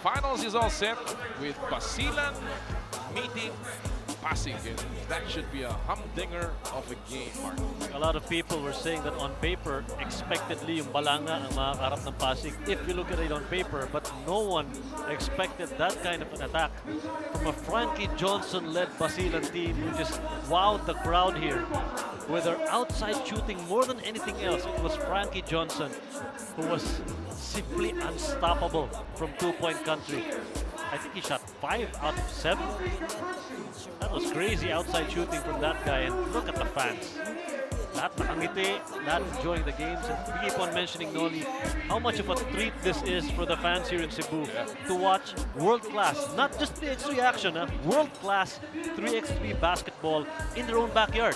finals is all set with Basilan meeting Pasig, and that should be a humdinger of a game, Mark. A lot of people were saying that on paper, expectedly yung Balanga ang makakaharap ng Pasig if you look at it on paper, but no one expected that kind of an attack from a Frankie Johnson-led Basilan team who just wowed the crowd here with their outside shooting more than anything else. It was Frankie Johnson who was simply unstoppable from two-point country. I think he shot 5 out of 7. That was crazy outside shooting from that guy, and look at the fans. Lahat nakangiti, lahat enjoying the games, and we keep on mentioning, Noli, how much of a treat this is for the fans here in Cebu to watch world-class, not just 3x3 action, world-class 3x3 basketball in their own backyard.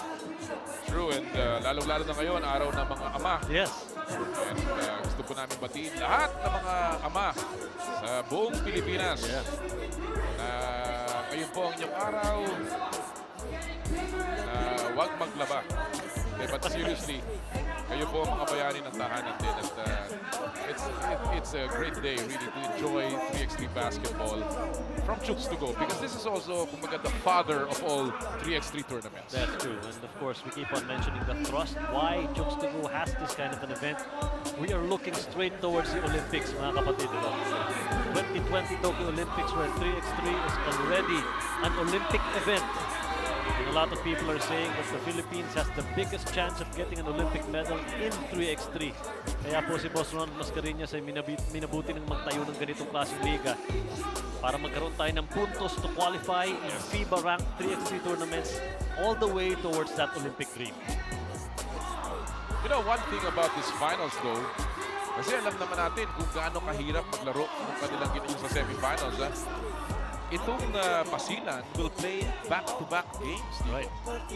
True, and lalong-lalo na ngayon, araw ng mga ama. Yes. And gusto po namin batiin lahat ng mga ama sa buong Pilipinas na ngayon po ang inyong araw na huwag maglaba. But seriously, kayo po ang mga bayani ng tahanan din. At it's a great day really to enjoy 3x3 basketball from Chooks-to-Go, because this is also, kumbaga, the father of all 3x3 tournaments. That's true, and of course we keep on mentioning the thrust. Why Chooks-to-Go has this kind of an event? We are looking straight towards the Olympics, mga kapatid. 2020 Tokyo Olympics, where 3x3 is already an Olympic event. And a lot of people are saying that the Philippines has the biggest chance of getting an Olympic medal in 3x3. Kaya po si Boss Ron Mascareñas ay minabuti ng magtayo ng ganitong klaseng liga para magkaroon tayo ng puntos to qualify in FIBA-ranked 3x3 tournaments all the way towards that Olympic dream. You know, one thing about this finals though, kasi alam naman natin kung gaano kahirap maglaro ng kanilang ginawa sa semifinals. Itong Basilan will play back-to-back games. Right.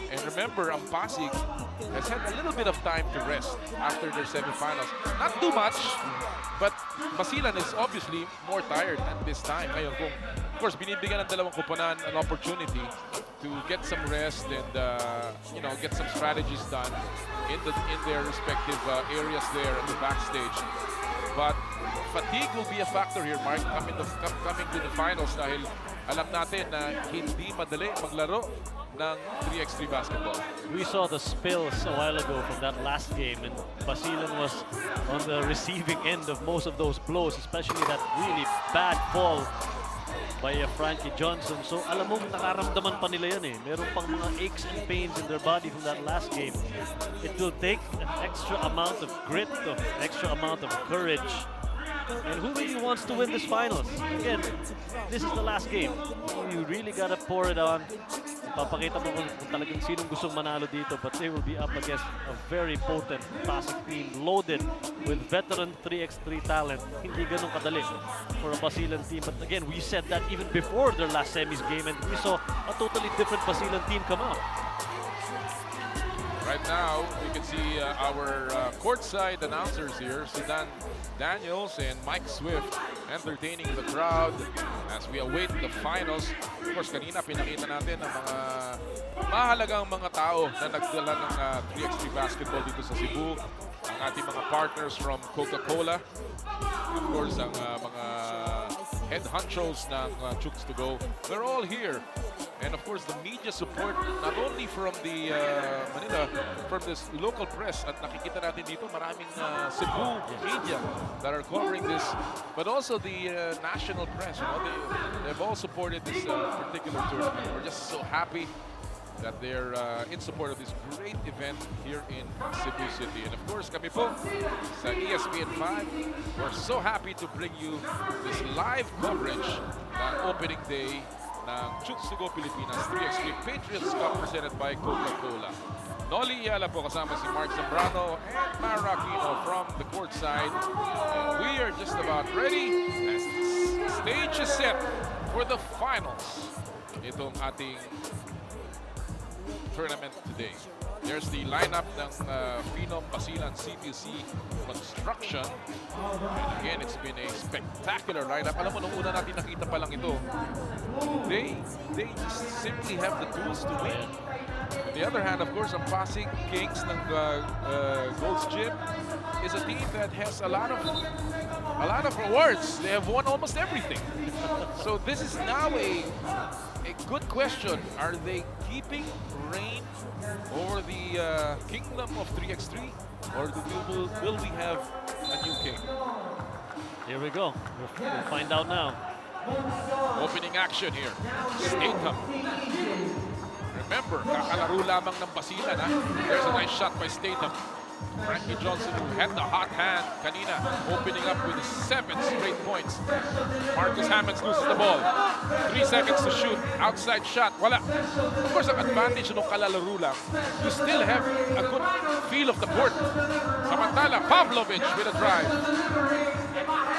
And remember, ang Pasig has had a little bit of time to rest after their semifinals. Not too much, but Basilan is obviously more tired at this time. Ngayon, kung, of course, binibigyan ng dalawang koponan an opportunity to get some rest and you know, get some strategies done in their respective areas there at the backstage. But fatigue will be a factor here, Mark, coming to the finals, dahil alam natin na hindi madali maglaro ng 3x3 basketball. We saw the spills a while ago from that last game, and Basilan was on the receiving end of most of those blows, especially that really bad fall by Frankie Johnson. So alam mo, nakaramdaman pa nila yan eh. Meron pang mga aches and pains in their body from that last game. It will take an extra amount of grit, an extra amount of courage. And who really wants to win this finals? Again, this is the last game. You really gotta pour it on. Papakita mo kung talagang sinong gustong manalo dito, but they will be up against a very potent Pasig team loaded with veteran 3x3 talent. Hindi ganun kadali for a Basilan team. But again, we said that even before their last semis game, and we saw a totally different Basilan team come out. Right now, you can see our courtside announcers here, Sudan Daniels and Mike Swift, entertaining the crowd as we await the finals. Of course, kanina pinakita natin ang mga mahalagang mga tao na nagdala ng 3x3 basketball dito sa Cebu. Ang ating mga partners from Coca-Cola. Of course, ang mga head honchos ng Chooks-to-Go. They're all here. And of course, the media support, not only from the Manila, from this local press, at nakikita natin dito maraming Cebu media that are covering this, but also the national press. You know, they've all supported this particular tournament. We're just so happy that they're in support of this great event here in Cebu City. And of course, kami po sa ESPN5, we're so happy to bring you this live coverage ng opening day ng Chooks-to-Go Pilipinas 3x3 Patriots Cup presented by Coca-Cola. Noli Iyala po kasama si Mark Zambrano and Mara Aquino from the court side. And we are just about ready as the stage is set for the finals. Itong ating tournament today. There's the lineup ng Phenom Basilan CTG construction. And again, it's been a spectacular lineup. Alam mo, nung una natin nakita pa lang ito, they just simply have the tools to win. On the other hand, of course, ang Pasig Kings ng Gold's Gym is a team that has a lot of a lot of awards. They have won almost everything. So this is now a good question. Are they keeping reign over the kingdom of 3x3? Or will we have a new king? Here we go. We'll find out now. Opening action here. Statham. Remember, kakalaro lamang ng Basilan, ha? There's a nice shot by Statham. Frankie Johnson, who had the hot hand kanina, opening up with 7 straight points. Marcus Hammonds loses the ball. 3 seconds to shoot. Outside shot. Wala. Of course, ang advantage ng kalalaro lang, you still have a good feel of the court. Samantala, Pavlovich with a drive.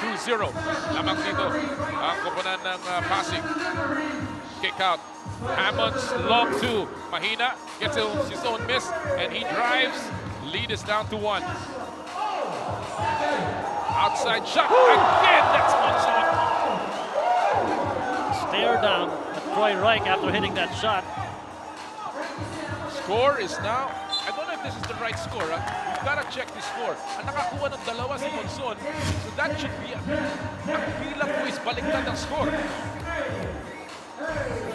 2-0. Lamang dito ang koponan ng Pasig. Kick out. Hammonds, long two. Mahina gets his own miss, and he drives. Lead is down to 1. Outside shot. Again, that's Monson. Stare down at Troy Reich after hitting that shot. Score is now, I don't know if this is the right score. We've got to check the score. Ang nakakuha ng dalawa si Monson, so that should be, ang bilang po is baliktad ang score.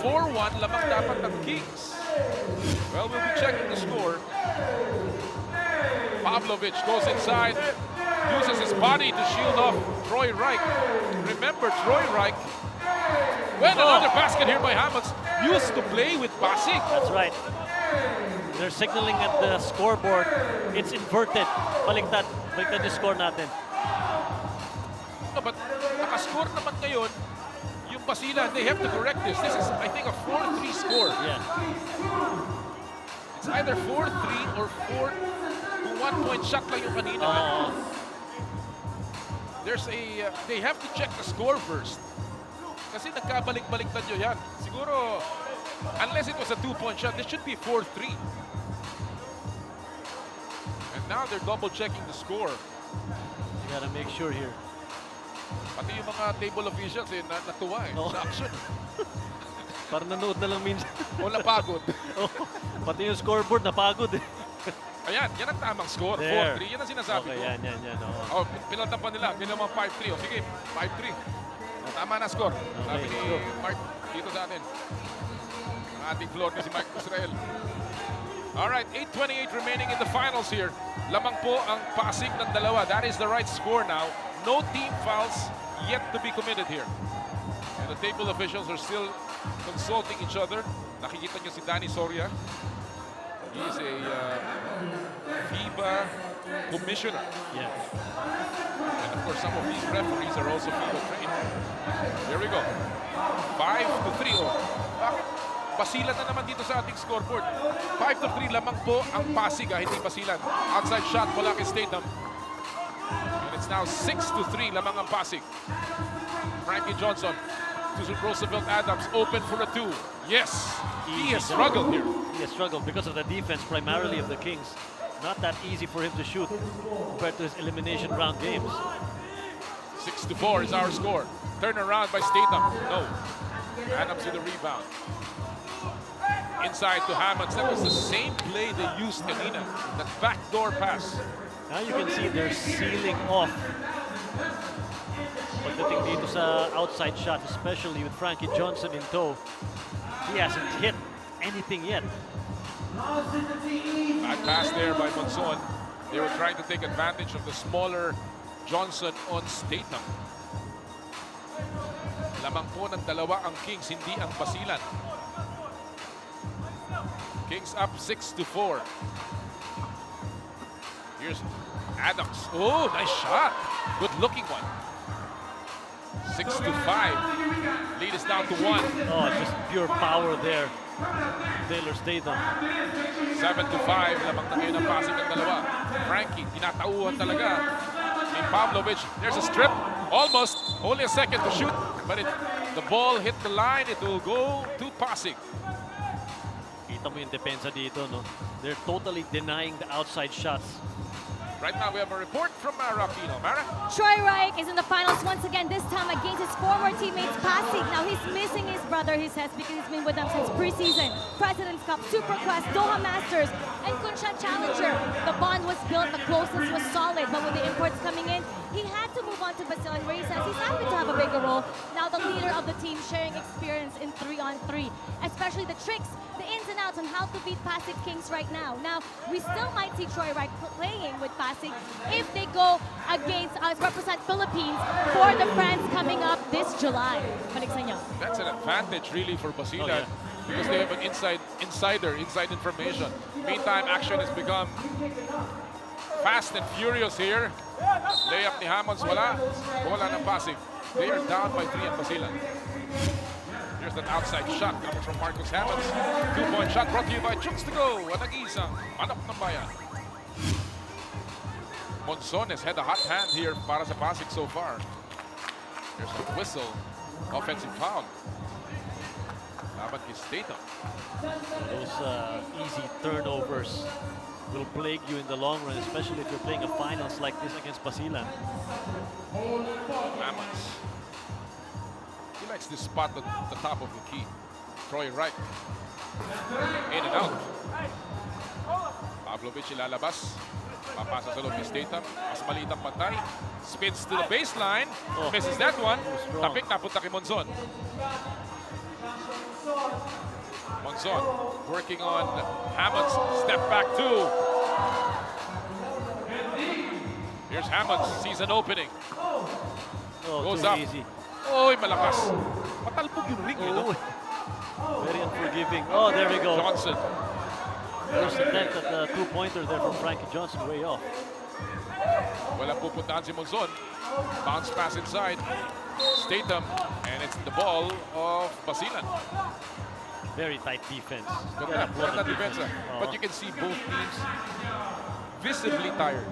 4-1 lamang dapat ng Kings. Well, we'll be checking the score. Pavlovich goes inside, uses his body to shield off Troy Reich. Remember, Troy Reich, another basket here by Hammonds, used to play with Pasig. That's right. They're signaling at the scoreboard. It's inverted. Baliktad yung score natin. No, but nakascore naman ngayon yung Basilan. They have to correct this. This is, I think, a 4-3 score. Yeah. It's either 4-3 or 4. 1-point shot lang yung kanina. There's a, they have to check the score first. Kasi nagkabalik-baliktad nyo yan. Siguro, unless it was a 2-point shot, this should be 4-3. And now they're double-checking the score. You gotta make sure here. Pati yung mga table officials natuwa sa action. Parang nanood na lang minsan. O napagod. Pati yung scoreboard napagod eh. Ayan, yan ang tamang score. 4-3. Yan ang sinasabi ko. Yan. Pinaltan pa nila. Ginawang 5-3. Sige, 5-3. Tama na score. Sabi ni Mark dito sa atin. Ang ating floor na si Mike Israel. Alright, 8:28 remaining in the finals here. Lamang po ang Pasig ng dalawa. That is the right score now. No team fouls yet to be committed here. And the table officials are still consulting each other. Nakikita nyo si Danny Soria. He is a FIBA commissioner. Yeah. And of course, some of these referees are also FIBA trained. Here we go. 5-3. Bakit? Basilan na naman dito sa ating scoreboard. 5-3 lamang po ang Pasig, hindi Basilan. Outside shot mula kay Statham. And it's now 6-3 lamang ang Pasig. Frankie Johnson to Roosevelt Adams, open for a 2. Yes, he has struggled here. He has struggled because of the defense primarily of the Kings. Not that easy for him to shoot compared to his elimination round games. 6-4 is our score. Turn around by Statham. No. Adams with the rebound. Inside to Hammonds. That was the same play they used kanina. That backdoor pass. Now you can see they're sealing off. Pagdating dito sa outside shot, especially with Frankie Johnson in tow. He hasn't hit anything yet. Bad pass there by Monson. They were trying to take advantage of the smaller Johnson on Statham. Lamang po ng dalawa ang Kings, hindi ang Basilan. Kings up 6-4. Here's Adams. Oh, nice shot. Good looking one. 6-5. Lead is down to 1. Oh, just pure power there. Taylor Statham. 7-5. Lamang na ngayon ang Pasig ng dalawa. Frankie, tinatauhan talaga ni Pavlovich. There's a strip. Almost. Only a second to shoot. But the ball hit the line. It will go to Pasig. Kita mo yung depensa dito, no? They're totally denying the outside shots. Right now, we have a report from Mara Aquino. Mara? Troy Reich is in the finals once again, this time against his former teammates Pasig. Now he's missing his brother, he says, because he's been with them since preseason, President's Cup, Superquest, Doha Masters, and Kunshan Challenger. The bond was built, the closeness was solid, but with the imports coming in, he had to move on to Basilan, where he says he's happy to have a bigger role. Now the leader of the team sharing experience in 3-on-3, especially the tricks, the ins and outs on how to beat Pasig Kings right now. Now, we still might see Troy Reich playing with Pasig if they go against represent Philippines for the France coming up this July. Balik sa inyo. That's an advantage really for Basilan because they have an inside information. Meantime, action has become fast and furious here. Layup ni Hammonds, wala. Bola ng Pasig. They are down by 3 at Basilan. Here's that outside shot coming from Marcus Hammonds. 2-point shot brought to you by Chooks-to-Go. Nag-iisang manok ng bayan. Monzon has had a hot hand here para sa Pasig so far. There's a whistle. Offensive foul. Laban kay Statham. Those easy turnovers will plague you in the long run, especially if you're playing a finals like this against Basilan. Hammonds. He likes this spot at the top of the key. Troy Reich. In and out. Pavlovich ilalabas. Papasa sa loob ni Statham. Mas maliit ang pantay. Spins to the baseline. Misses that one. Tapik na punta kay Monzon. Monzon working on Hammonds. Step back two. Here's Hammonds. Sees an opening. Goes up. Easy. Oy, malakas. Matalpog yung ring, you know? Very unforgiving. Oh, there we go. Johnson. First attempt at the two-pointer there from Frankie Johnson, way off. Walang pupuntahan si Monzon. Bounce pass inside. Statham, and it's the ball of Basilan. Very tight defense. Ganda defense. But you can see both teams visibly tired.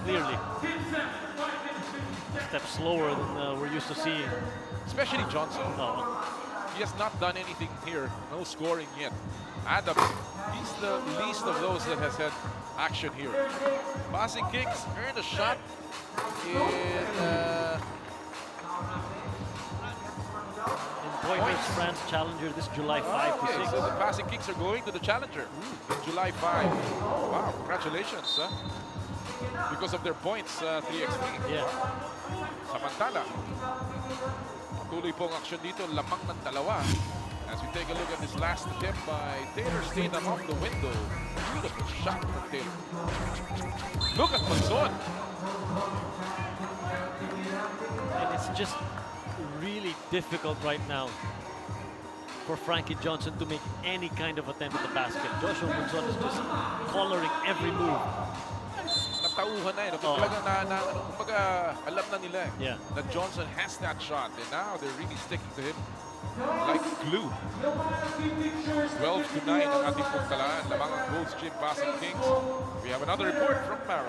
Clearly. A step slower than we're used to seeing. Especially Johnson. He has not done anything here. No scoring yet. Adams, he's the least of those that has had action here. Pasig Kings earned a shot in Pointers France Challenger this July 5 to 6. So the Pasig Kings are going to the Challenger in July 5. Wow, congratulations. Because of their points, 3x3. Yeah. Samantala, tuloy pong aksyon dito, lamang ng dalawa. As we take a look at this last attempt by Taylor Statham off the window. Beautiful shot from Taylor. Look at Monzon. And it's just really difficult right now for Frankie Johnson to make any kind of attempt at the basket. Joshua Monzon is just coloring every move. Natauhan na eh. Kumbaga, alam na nila eh, that Johnson has that shot. And now they're really sticking to him like glue. 12-9 ang ating pagtalaan. Lamang ang Gold's Gym Pasig Kings. We have another report from Mara.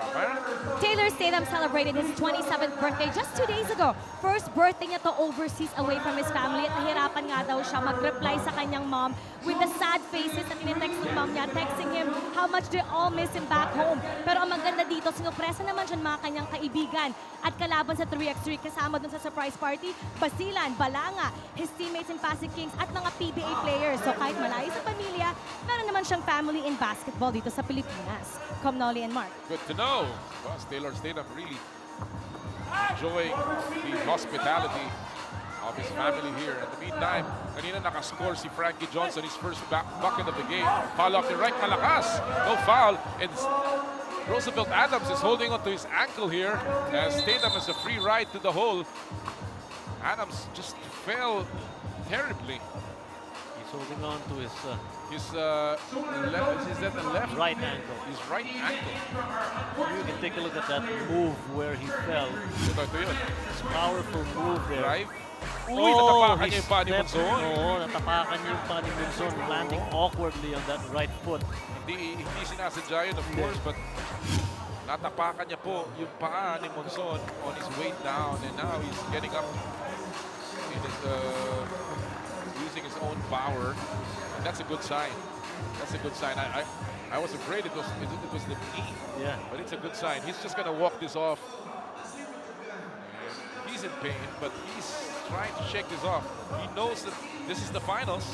Taylor Statham celebrated his 27th birthday just 2 days ago. First birthday niya to overseas away from his family at nahirapan nga daw siya mag-reply sa kanyang mom with the sad faces na tinetext ng mom niya, texting him how much they all miss him back home. Pero ang maganda dito, sinupresa naman siya ng mga kanyang kaibigan at kalaban sa 3x3 kasama dun sa surprise party, Basilan, Balanga, his teammates in Pasig Kings at mga PBA players. So kahit malayo sa pamilya, meron naman siyang family in basketball dito sa Pilipinas. Nolly and Mark. Good to know. Well, Taylor Statham really enjoying the hospitality of his family here. In the meantime, kanina nakascore si Frankie Johnson, his first bucket of the game. Foul off the right, malakas. No foul. And Roosevelt Adams is holding on to his ankle here as Statham has a free ride to the hole. Adams just fell terribly. He's holding on to his left, is that the left? Right ankle. His right ankle. You can take a look at that move where he fell. Ito yun. It's powerful move there. Drive. Uy, natapakan niya yung pa ni Monzon. Oo, natapakan niya yung pa ni Monzon, landing awkwardly on that right foot. Hindi sinasadya yun, of course, but natapakan niya po yung paa ni Monzon on his way down, and now he's getting up in his, using his own power. And that's a good sign. That's a good sign. I was afraid it was the knee. Yeah. But it's a good sign. He's just going to walk this off. He's in pain, but he's trying to shake this off. He knows that this is the finals.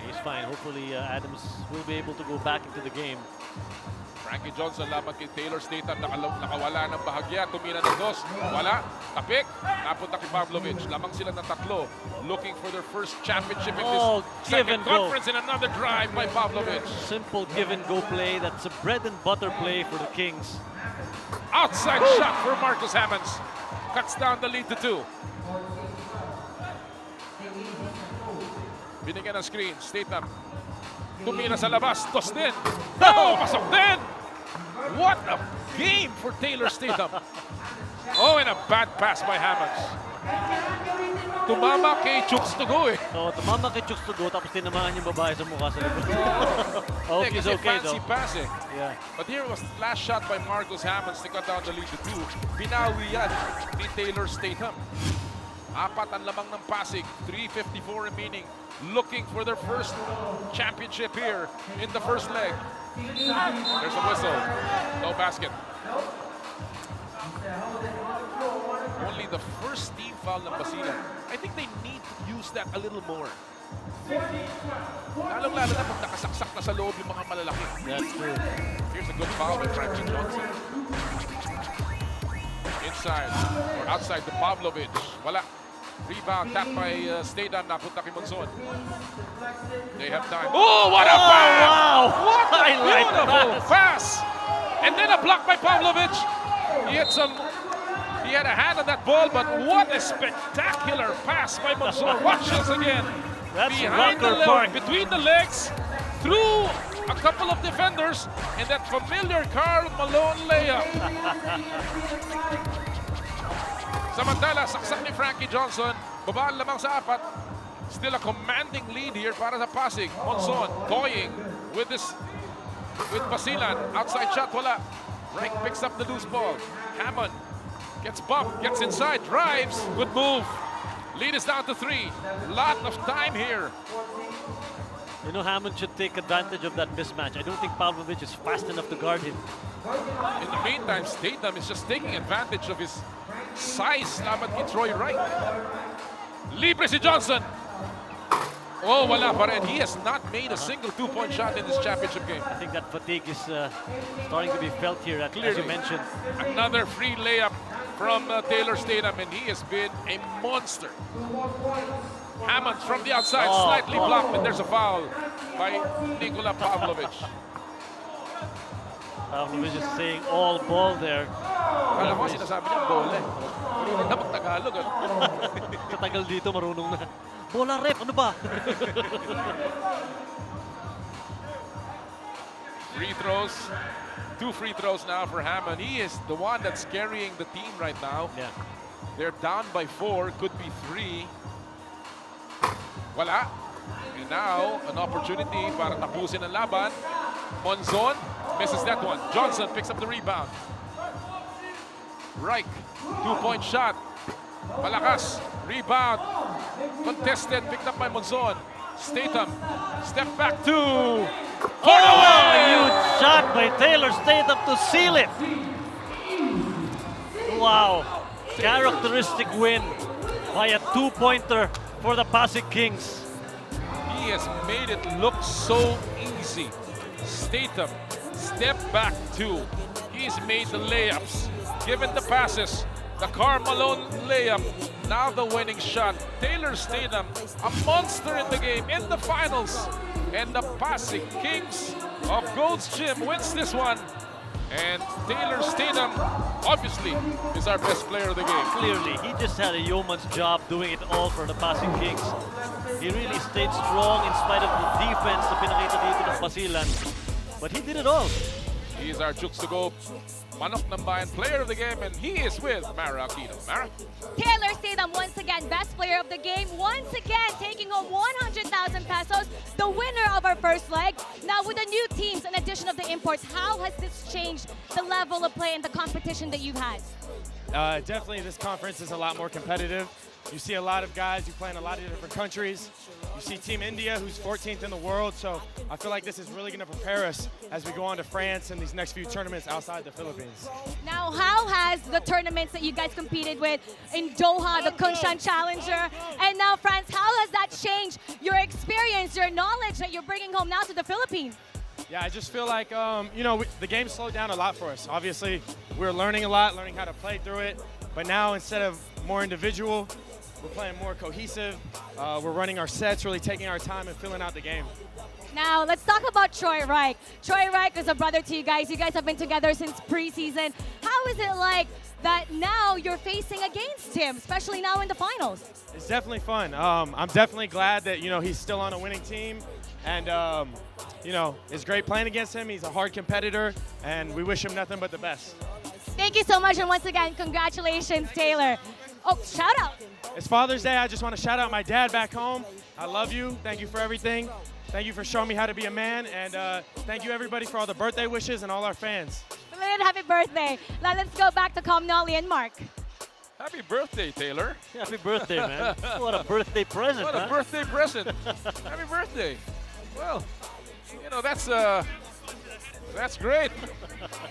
He's fine. Hopefully, Adams will be able to go back into the game. Frankie Johnson laban kay Taylor Statham, nakawala ng bahagya, tumira ng dos, wala, tapik, napunta kay Pavlovich. Lamang sila ng tatlo, looking for their first championship in this second conference, and another drive by Pavlovich. Simple give and go play. That's a bread and butter play for the Kings. Outside shot for Marcus Hammonds. Cuts down the lead to 2. Binigyan ng screen, Statham. Tumira sa labas, dos din. Oh, pasok din! What a game for Taylor Statham. Oh, and a bad pass by Hammonds. Tumama kay Chooks-to-Go eh. So, tumama kay Chooks-to-Go, tapos tinamaan yung babae sa mukha sa likod. I hope he's okay though. Fancy pass eh. Yeah. But here was last shot by Marcus Hammonds to cut down the lead to 2. Binawi yan ni Taylor Statham. 4 ang lamang ng Pasig, 3:54 remaining. Looking for their first championship here in the first leg. There's a whistle. No basket. Only the first team foul ng Basilan. I think they need to use that a little more. Lalong-lalo na pag nakasaksak na sa loob yung mga malalaki. That's true. Here's a good foul by Frankie Johnson. Inside or outside to Pavlovich. Wala. Rebound tapped by Statham. Napunta kay Monzon. They have time. Oh, what a pass! Wow! What a Highlight beautiful pass! And then a block by Pavlovich. He had a hand on that ball, but what a spectacular pass by Monzon. Watch this again. That's Behind the Rocker Park. between the legs, through a couple of defenders, and that familiar Karl Malone layup. Samantala, saksak ni Frankie Johnson. Babaan lamang sa 4. Still a commanding lead here para sa Pasig. Monzon toying with Basilan. Outside shot, wala. Reich picks up the loose ball. Hammond gets bumped, gets inside, drives. Good move. Lead is down to 3. Lot of time here. You know, Hammond should take advantage of that mismatch. I don't think Pavlovich is fast enough to guard him. In the meantime, Statham is just taking advantage of his size laban kay Troy Wright. Libre si Johnson. Oh, wala pa rin. He has not made a single 2-point shot in this championship game. I think that fatigue is starting to be felt here, as you mentioned. Another free layup from Taylor Statham, and he has been a monster. Hammonds from the outside, slightly blocked, and there's a foul by Nikola Pavlovich. Pavlovich is saying all ball there. Alam mo, sinasabi niya, bola eh. Marunong na mag-Tagalog. Sa tagal dito, marunong na. Bola rep, ano ba? Free throws. 2 free throws now for Hammond. He is the one that's carrying the team right now. Yeah. They're down by 4, could be 3. Wala. And now, an opportunity para tapusin ang laban. Monzon misses that one. Johnson picks up the rebound. Reich, 2-point shot. Malakas. Rebound. Contested, picked up by Monzon. Statham, step back 2. For the win! Huge shot by Taylor Statham to seal it. Wow. Characteristic win by a 2-pointer for the Pasig Kings. He has made it look so easy. Statham, step back 2. He's made the layups, given the passes. The Karl Malone layup, now the winning shot. Taylor Statham, a monster in the game, in the finals. And the Pasig Kings of Gold's Gym wins this one. And Taylor Statham, obviously, is our best player of the game. Clearly, he just had a yeoman's job doing it all for the Pasig Kings. He really stayed strong in spite of the defense na pinakita dito ng Basilan. But he did it all. He is our Chooks-to-Go Manok ng Bayan player of the game, and he is with Mara Aquino. Mara? Taylor Statham, once again, best player of the game. Once again, taking home 100,000 pesos, the winner of our first leg. Now, with the new teams and addition of the imports, how has this changed the level of play and the competition that you've had? Definitely, this conference is a lot more competitive. You see a lot of guys who play in a lot of different countries. You see Team India, who's 14th in the world. So I feel like this is really going to prepare us as we go on to France and these next few tournaments outside the Philippines. Now, how has the tournaments that you guys competed with in Doha, the Kunshan Challenger, and now France, how has that changed your experience, your knowledge that you're bringing home now to the Philippines? Yeah, I just feel like, you know, the game slowed down a lot for us. Obviously, we're learning a lot, learning how to play through it. But now, instead of more individual, we're playing more cohesive. We're running our sets, really taking our time and filling out the game. Now, let's talk about Troy Reich. Troy Reich is a brother to you guys. You guys have been together since preseason. How is it like that now you're facing against him, especially now in the finals? It's definitely fun. I'm definitely glad that, you know, he's still on a winning team. And, you know, it's great playing against him. He's a hard competitor, and we wish him nothing but the best. Thank you so much, and once again, congratulations, Taylor. Oh, shout out. It's Father's Day. I just want to shout out my dad back home. I love you. Thank you for everything. Thank you for showing me how to be a man. And thank you, everybody, for all the birthday wishes and all our fans. Belated happy birthday. Now let's go back to Comnolly and Mark. Happy birthday, Taylor. Happy birthday, man. What a birthday present, What a birthday present. Happy birthday. Well, you know, that's great.